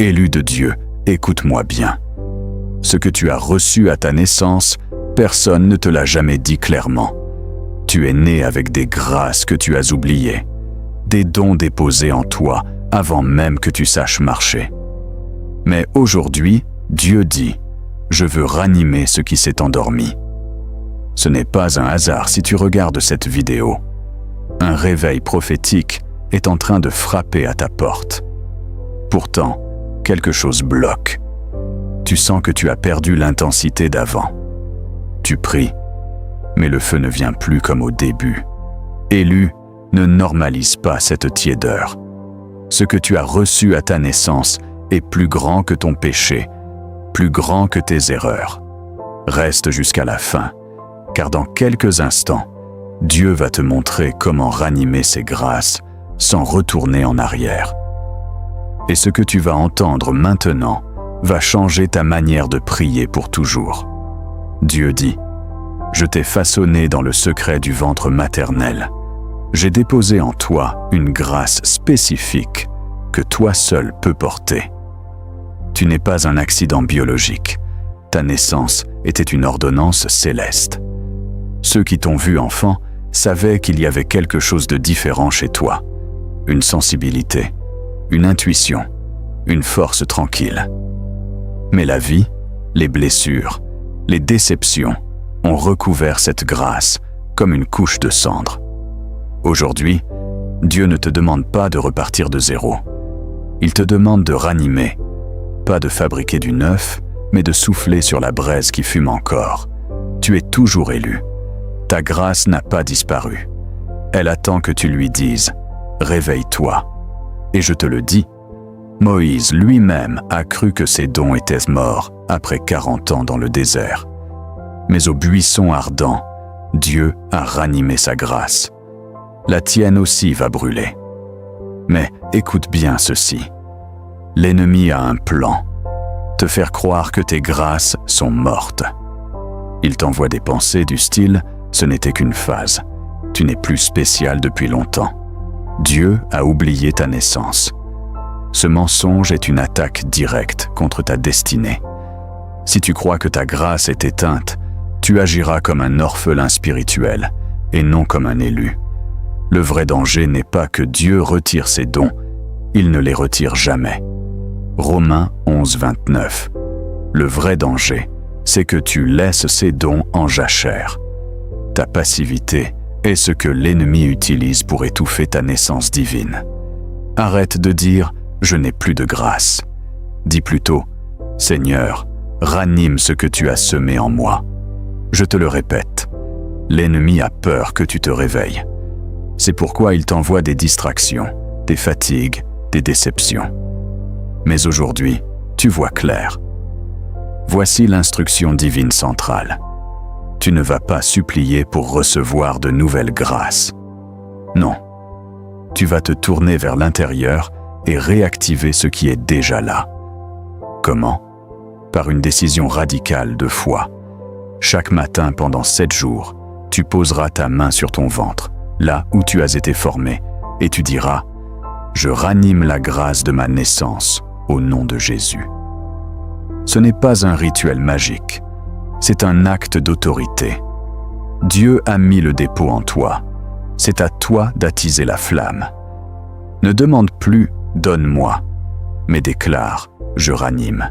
Élu de Dieu, écoute-moi bien. Ce que tu as reçu à ta naissance, personne ne te l'a jamais dit clairement. Tu es né avec des grâces que tu as oubliées, des dons déposés en toi avant même que tu saches marcher. Mais aujourd'hui, Dieu dit, je veux ranimer ce qui s'est endormi. Ce n'est pas un hasard si tu regardes cette vidéo. Un réveil prophétique est en train de frapper à ta porte. Pourtant, quelque chose bloque. Tu sens que tu as perdu l'intensité d'avant. Tu pries, mais le feu ne vient plus comme au début. Élu, ne normalise pas cette tiédeur. Ce que tu as reçu à ta naissance est plus grand que ton péché, plus grand que tes erreurs. Reste jusqu'à la fin, car dans quelques instants, Dieu va te montrer comment ranimer ses grâces sans retourner en arrière. Et ce que tu vas entendre maintenant va changer ta manière de prier pour toujours. Dieu dit, « Je t'ai façonné dans le secret du ventre maternel. J'ai déposé en toi une grâce spécifique que toi seul peux porter. Tu n'es pas un accident biologique. Ta naissance était une ordonnance céleste. Ceux qui t'ont vu enfant savaient qu'il y avait quelque chose de différent chez toi. Une sensibilité, une intuition, une force tranquille. Mais la vie, les blessures, les déceptions ont recouvert cette grâce comme une couche de cendre. Aujourd'hui, Dieu ne te demande pas de repartir de zéro. Il te demande de ranimer, pas de fabriquer du neuf, mais de souffler sur la braise qui fume encore. Tu es toujours élu. Ta grâce n'a pas disparu. Elle attend que tu lui dises « Réveille-toi ». Et je te le dis, Moïse lui-même a cru que ses dons étaient morts après 40 ans dans le désert. Mais au buisson ardent, Dieu a ranimé sa grâce. La tienne aussi va brûler. Mais écoute bien ceci. L'ennemi a un plan, te faire croire que tes grâces sont mortes. Il t'envoie des pensées du style « ce n'était qu'une phase, tu n'es plus spécial depuis longtemps. Dieu a oublié ta naissance ». Ce mensonge est une attaque directe contre ta destinée. Si tu crois que ta grâce est éteinte, tu agiras comme un orphelin spirituel et non comme un élu. Le vrai danger n'est pas que Dieu retire ses dons, il ne les retire jamais. Romains 11, 29. Le vrai danger, c'est que tu laisses ces dons en jachère. Ta passivité est ce que l'ennemi utilise pour étouffer ta naissance divine. Arrête de dire « je n'ai plus de grâce ». Dis plutôt « Seigneur, ranime ce que tu as semé en moi ». Je te le répète, l'ennemi a peur que tu te réveilles. C'est pourquoi il t'envoie des distractions, des fatigues, des déceptions. Mais aujourd'hui, tu vois clair. Voici l'instruction divine centrale. Tu ne vas pas supplier pour recevoir de nouvelles grâces. Non, tu vas te tourner vers l'intérieur et réactiver ce qui est déjà là. Comment? Par une décision radicale de foi. Chaque matin pendant 7 jours, tu poseras ta main sur ton ventre, là où tu as été formé, et tu diras « Je ranime la grâce de ma naissance au nom de Jésus ». Ce n'est pas un rituel magique, c'est un acte d'autorité. Dieu a mis le dépôt en toi, c'est à toi d'attiser la flamme. Ne demande plus « donne-moi », mais déclare « je ranime ».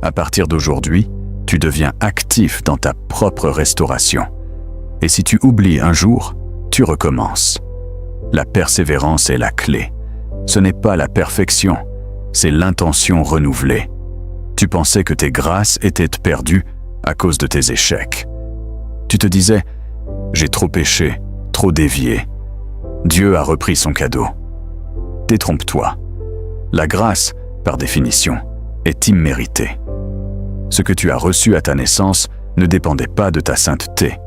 À partir d'aujourd'hui, tu deviens actif dans ta propre restauration. Et si tu oublies un jour, tu recommences. La persévérance est la clé. Ce n'est pas la perfection, c'est l'intention renouvelée. Tu pensais que tes grâces étaient perdues à cause de tes échecs. Tu te disais « j'ai trop péché, trop dévié. Dieu a repris son cadeau ». Détrompe-toi. La grâce, par définition, est imméritée. Ce que tu as reçu à ta naissance ne dépendait pas de ta sainteté,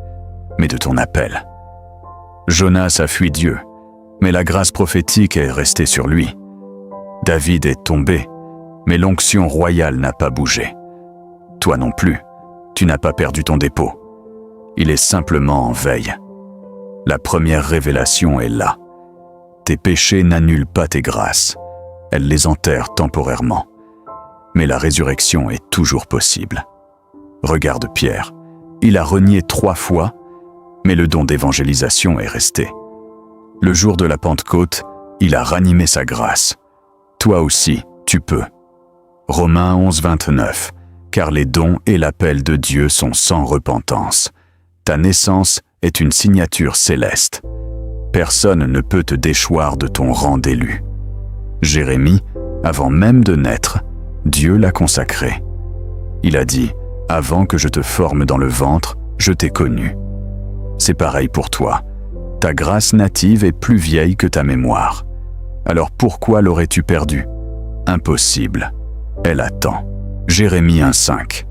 mais de ton appel. Jonas a fui Dieu, mais la grâce prophétique est restée sur lui. David est tombé, mais l'onction royale n'a pas bougé. Toi non plus, tu n'as pas perdu ton dépôt. Il est simplement en veille. La première révélation est là. Tes péchés n'annulent pas tes grâces. Elles les enterrent temporairement. mais la résurrection est toujours possible. Regarde Pierre, il a renié 3 fois, mais le don d'évangélisation est resté. Le jour de la Pentecôte, il a ranimé sa grâce. Toi aussi, tu peux. Romains 11, 29. Car les dons et l'appel de Dieu sont sans repentance. Ta naissance est une signature céleste. Personne ne peut te déchoir de ton rang d'élu. Jérémie, avant même de naître, Dieu l'a consacré. Il a dit, « Avant que je te forme dans le ventre, je t'ai connu. » C'est pareil pour toi. Ta grâce native est plus vieille que ta mémoire. Alors pourquoi l'aurais-tu perdue? Impossible. Elle attend. Jérémie 1,5.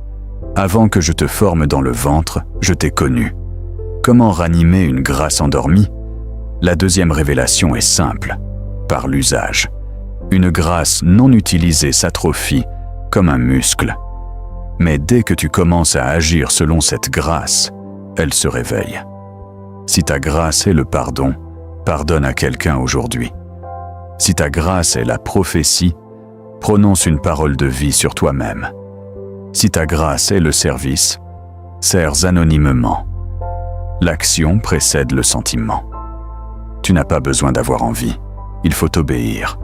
Avant que je te forme dans le ventre, je t'ai connu. Comment ranimer une grâce endormie? La deuxième révélation est simple, par l'usage. Une grâce non utilisée s'atrophie comme un muscle. Mais dès que tu commences à agir selon cette grâce, elle se réveille. Si ta grâce est le pardon, pardonne à quelqu'un aujourd'hui. Si ta grâce est la prophétie, prononce une parole de vie sur toi-même. Si ta grâce est le service, sers anonymement. L'action précède le sentiment. Tu n'as pas besoin d'avoir envie, il faut obéir.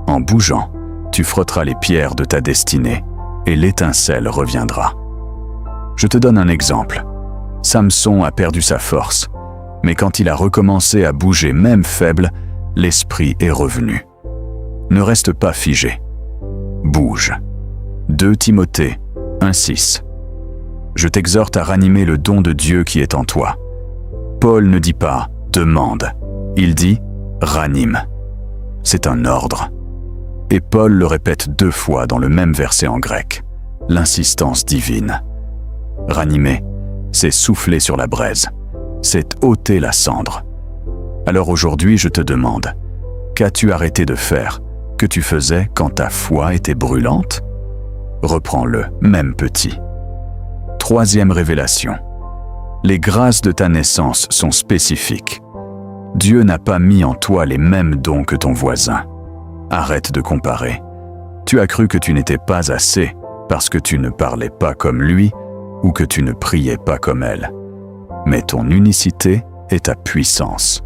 En bougeant, tu frotteras les pierres de ta destinée et l'étincelle reviendra. Je te donne un exemple. Samson a perdu sa force, mais quand il a recommencé à bouger même faible, l'esprit est revenu. Ne reste pas figé. Bouge. 2 Timothée 1,6. Je t'exhorte à ranimer le don de Dieu qui est en toi. Paul ne dit pas « demande », il dit « ranime ». C'est un ordre. Et Paul le répète 2 fois dans le même verset en grec. L'insistance divine. Ranimer, c'est souffler sur la braise. C'est ôter la cendre. Alors aujourd'hui, je te demande, qu'as-tu arrêté de faire que tu faisais quand ta foi était brûlante? Reprends-le, même petit. 3e révélation. Les grâces de ta naissance sont spécifiques. Dieu n'a pas mis en toi les mêmes dons que ton voisin. Arrête de comparer. Tu as cru que tu n'étais pas assez parce que tu ne parlais pas comme lui ou que tu ne priais pas comme elle. Mais ton unicité est ta puissance.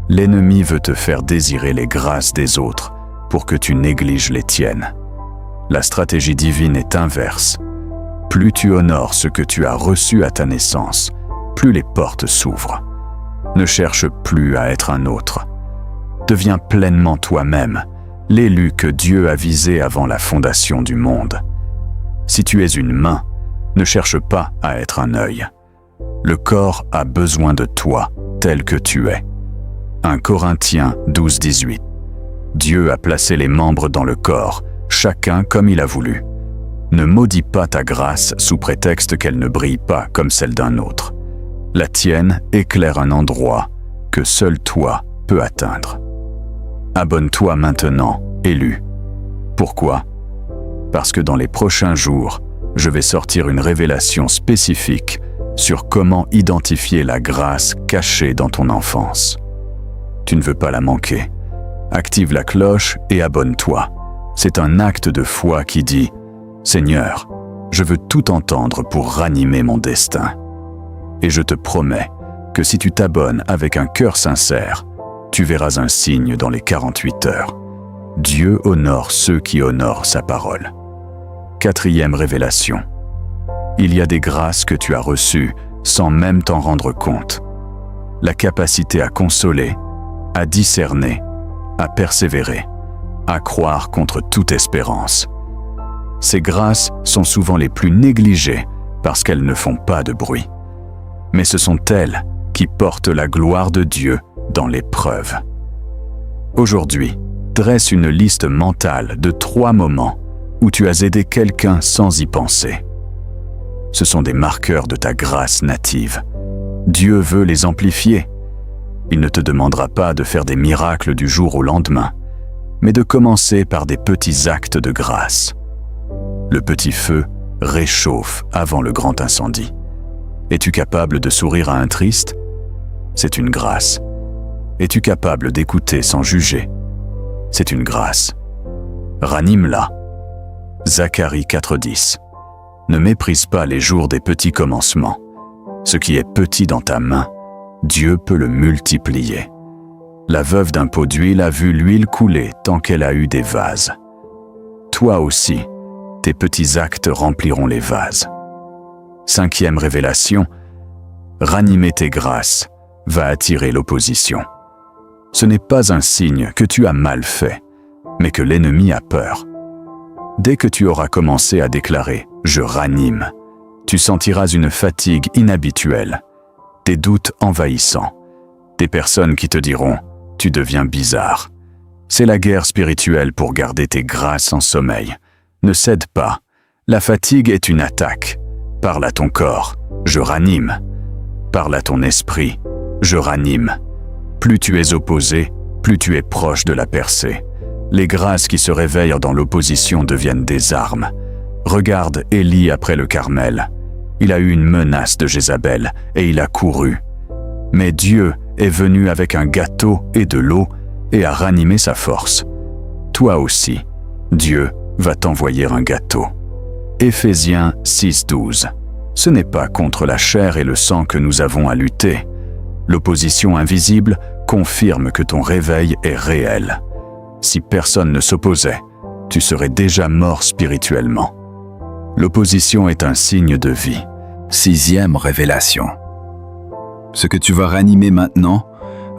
L'ennemi veut te faire désirer les grâces des autres pour que tu négliges les tiennes. La stratégie divine est inverse. Plus tu honores ce que tu as reçu à ta naissance, plus les portes s'ouvrent. Ne cherche plus à être un autre. Deviens pleinement toi-même, l'élu que Dieu a visé avant la fondation du monde. Si tu es une main, ne cherche pas à être un œil. Le corps a besoin de toi, tel que tu es. 1 Corinthiens 12, 18. Dieu a placé les membres dans le corps, chacun comme il a voulu. Ne maudis pas ta grâce sous prétexte qu'elle ne brille pas comme celle d'un autre. La tienne éclaire un endroit que seul toi peux atteindre. Abonne-toi maintenant, élu. Pourquoi? Parce que dans les prochains jours, je vais sortir une révélation spécifique sur comment identifier la grâce cachée dans ton enfance. Tu ne veux pas la manquer. Active la cloche et abonne-toi. C'est un acte de foi qui dit « Seigneur, je veux tout entendre pour ranimer mon destin. » Et je te promets que si tu t'abonnes avec un cœur sincère, tu verras un signe dans les 48 heures. Dieu honore ceux qui honorent sa parole. 4e révélation. Il y a des grâces que tu as reçues sans même t'en rendre compte. La capacité à consoler, à discerner, à persévérer, à croire contre toute espérance. Ces grâces sont souvent les plus négligées parce qu'elles ne font pas de bruit. Mais ce sont elles qui portent la gloire de Dieu dans l'épreuve. Aujourd'hui, dresse une liste mentale de 3 moments où tu as aidé quelqu'un sans y penser. Ce sont des marqueurs de ta grâce native. Dieu veut les amplifier. Il ne te demandera pas de faire des miracles du jour au lendemain, mais de commencer par des petits actes de grâce. Le petit feu réchauffe avant le grand incendie. Es-tu capable de sourire à un triste? C'est une grâce. Es-tu capable d'écouter sans juger? C'est une grâce. Ranime-la. Zacharie 4,10. Ne méprise pas les jours des petits commencements. Ce qui est petit dans ta main, Dieu peut le multiplier. La veuve d'un pot d'huile a vu l'huile couler tant qu'elle a eu des vases. Toi aussi, tes petits actes rempliront les vases. 5e révélation, ranimer tes grâces va attirer l'opposition. Ce n'est pas un signe que tu as mal fait, mais que l'ennemi a peur. Dès que tu auras commencé à déclarer « je ranime », tu sentiras une fatigue inhabituelle, des doutes envahissants, des personnes qui te diront « tu deviens bizarre ». C'est la guerre spirituelle pour garder tes grâces en sommeil. Ne cède pas, la fatigue est une attaque. Parle à ton corps, je ranime. Parle à ton esprit, je ranime. Plus tu es opposé, plus tu es proche de la percée. Les grâces qui se réveillent dans l'opposition deviennent des armes. Regarde Élie après le Carmel. Il a eu une menace de Jézabel et il a couru. Mais Dieu est venu avec un gâteau et de l'eau et a ranimé sa force. Toi aussi, Dieu va t'envoyer un gâteau. Éphésiens 6,12. Ce n'est pas contre la chair et le sang que nous avons à lutter. L'opposition invisible confirme que ton réveil est réel. Si personne ne s'opposait, tu serais déjà mort spirituellement. L'opposition est un signe de vie. 6e révélation. Ce que tu vas ranimer maintenant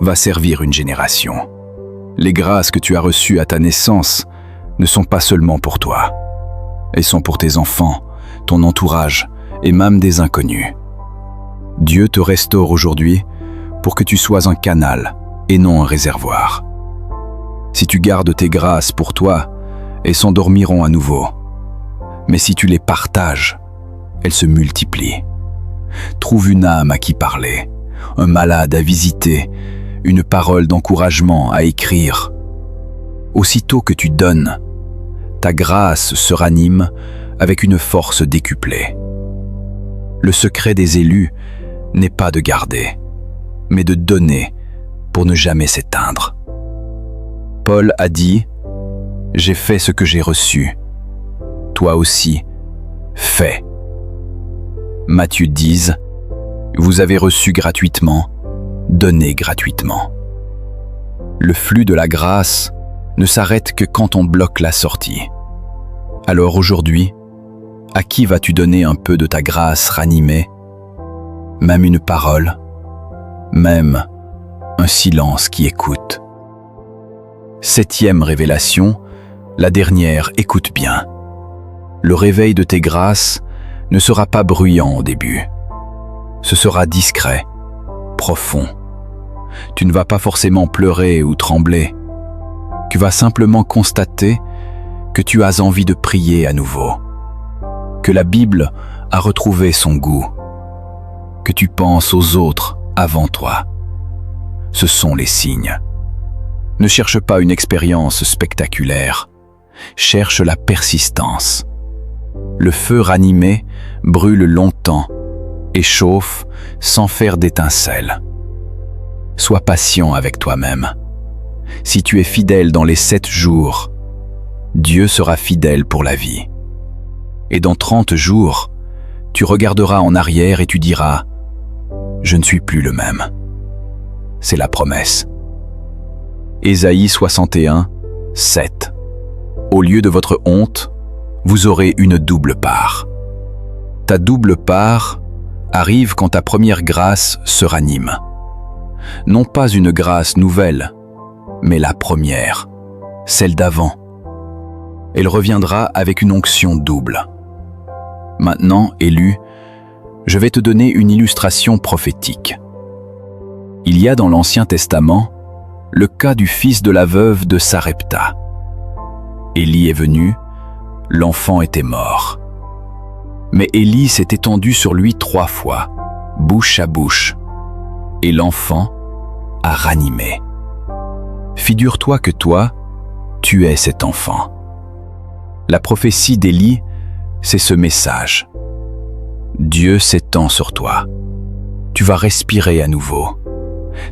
va servir une génération. Les grâces que tu as reçues à ta naissance ne sont pas seulement pour toi. Elles sont pour tes enfants, ton entourage et même des inconnus. Dieu te restaure aujourd'hui pour que tu sois un canal et non un réservoir. Si tu gardes tes grâces pour toi, elles s'endormiront à nouveau. Mais si tu les partages, elles se multiplient. Trouve une âme à qui parler, un malade à visiter, une parole d'encouragement à écrire. Aussitôt que tu donnes, ta grâce se ranime avec une force décuplée. Le secret des élus n'est pas de garder, mais de donner pour ne jamais s'éteindre. Paul a dit « J'ai fait ce que j'ai reçu. Toi aussi, fais. » Matthieu 10 « Vous avez reçu gratuitement, donnez gratuitement. » Le flux de la grâce ne s'arrête que quand on bloque la sortie. Alors aujourd'hui, à qui vas-tu donner un peu de ta grâce ranimée? Même une parole, même un silence qui écoute. 7e révélation, la dernière, écoute bien. Le réveil de tes grâces ne sera pas bruyant au début. Ce sera discret, profond. Tu ne vas pas forcément pleurer ou trembler. Tu vas simplement constater que tu as envie de prier à nouveau, que la Bible a retrouvé son goût, que tu penses aux autres avant toi. Ce sont les signes. Ne cherche pas une expérience spectaculaire, cherche la persistance. Le feu ranimé brûle longtemps et chauffe sans faire d'étincelles. Sois patient avec toi-même. Si tu es fidèle dans les 7 jours, Dieu sera fidèle pour la vie. Et dans 30 jours, tu regarderas en arrière et tu diras « Je ne suis plus le même ». C'est la promesse. Ésaïe 61, 7. Au lieu de votre honte, vous aurez une double part. Ta double part arrive quand ta première grâce se ranime. Non pas une grâce nouvelle, mais la première, celle d'avant. Elle reviendra avec une onction double. Maintenant, élu, je vais te donner une illustration prophétique. Il y a dans l'Ancien Testament le cas du fils de la veuve de Sarepta. Élie est venu, l'enfant était mort. Mais Élie s'est étendu sur lui 3 fois, bouche à bouche, et l'enfant a ranimé. Figure-toi que toi, tu es cet enfant. La prophétie d'Élie, c'est ce message. Dieu s'étend sur toi. Tu vas respirer à nouveau.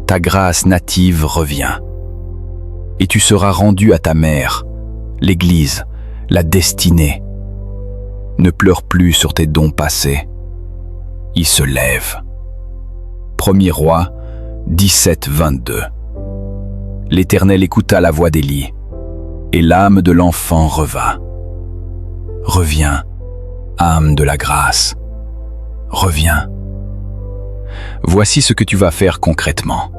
Ta grâce native revient. Et tu seras rendu à ta mère, l'Église, la destinée, ne pleure plus sur tes dons passés. Il se lève. 1er Roi 17, 22. L'Éternel écouta la voix d'Élie, et l'âme de l'enfant revint. Reviens, âme de la grâce, reviens. Voici ce que tu vas faire concrètement.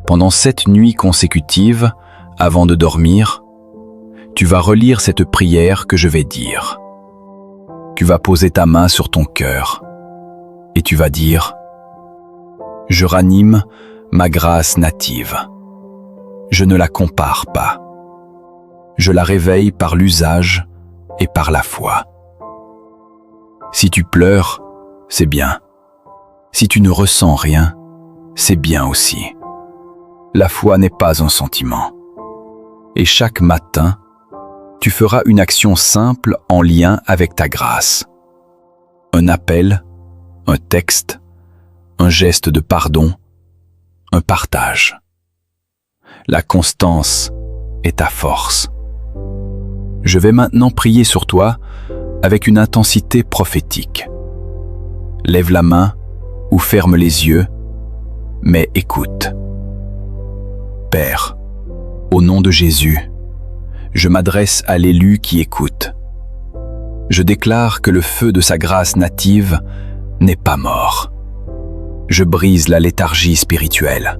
Pendant 7 nuits consécutives, avant de dormir, tu vas relire cette prière que je vais dire. Tu vas poser ta main sur ton cœur et tu vas dire « Je ranime ma grâce native. Je ne la compare pas. Je la réveille par l'usage et par la foi. Si tu pleures, c'est bien. Si tu ne ressens rien, c'est bien aussi. La foi n'est pas un sentiment. Et chaque matin, tu feras une action simple en lien avec ta grâce. Un appel, un texte, un geste de pardon, un partage. La constance est ta force. Je vais maintenant prier sur toi avec une intensité prophétique. Lève la main ou ferme les yeux, mais écoute. Père, au nom de Jésus, je m'adresse à l'élu qui écoute. Je déclare que le feu de sa grâce native n'est pas mort. Je brise la léthargie spirituelle.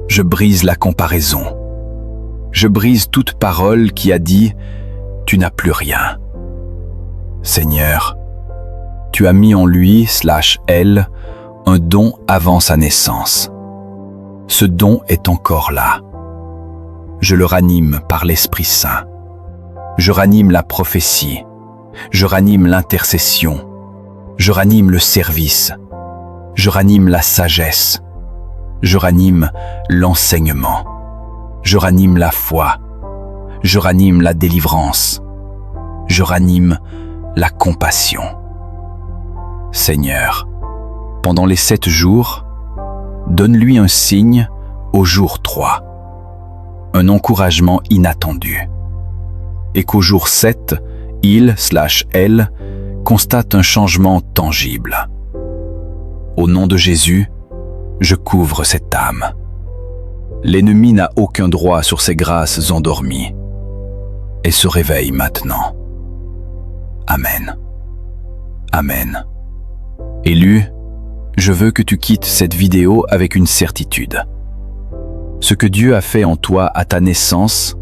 Je brise la comparaison. Je brise toute parole qui a dit « Tu n'as plus rien ». Seigneur, tu as mis en lui/elle un don avant sa naissance. Ce don est encore là. Je le ranime par l'Esprit Saint. Je ranime la prophétie. Je ranime l'intercession. Je ranime le service. Je ranime la sagesse. Je ranime l'enseignement. Je ranime la foi. Je ranime la délivrance. Je ranime la compassion. Seigneur, pendant les 7 jours, donne-lui un signe au jour 3, un encouragement inattendu, et qu'au jour 7, il/elle constate un changement tangible. Au nom de Jésus, je couvre cette âme. L'ennemi n'a aucun droit sur ces grâces endormies et se réveille maintenant. Amen. Amen. Élu, je veux que tu quittes cette vidéo avec une certitude. Ce que Dieu a fait en toi à ta naissance,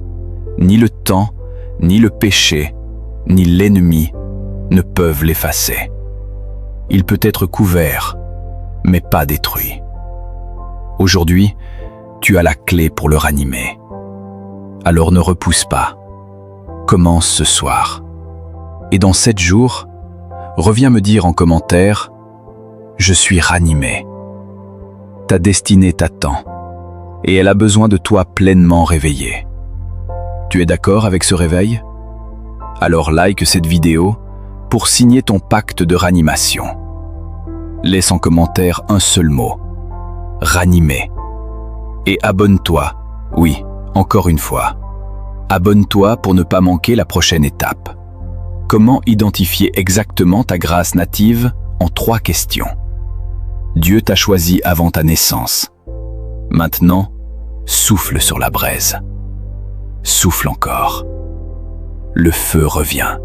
ni le temps, ni le péché, ni l'ennemi ne peuvent l'effacer. Il peut être couvert, mais pas détruit. Aujourd'hui, tu as la clé pour le ranimer. Alors ne repousse pas. Commence ce soir. Et dans 7 jours, reviens me dire en commentaire « Je suis ranimé ». Ta destinée t'attend et elle a besoin de toi pleinement réveillé. Tu es d'accord avec ce réveil? Alors like cette vidéo pour signer ton pacte de ranimation. Laisse en commentaire un seul mot « Ranimer ». Et abonne-toi, oui, encore une fois. Abonne-toi pour ne pas manquer la prochaine étape. Comment identifier exactement ta grâce native en 3 questions. Dieu t'a choisi avant ta naissance. Maintenant, souffle sur la braise. Souffle encore. Le feu revient.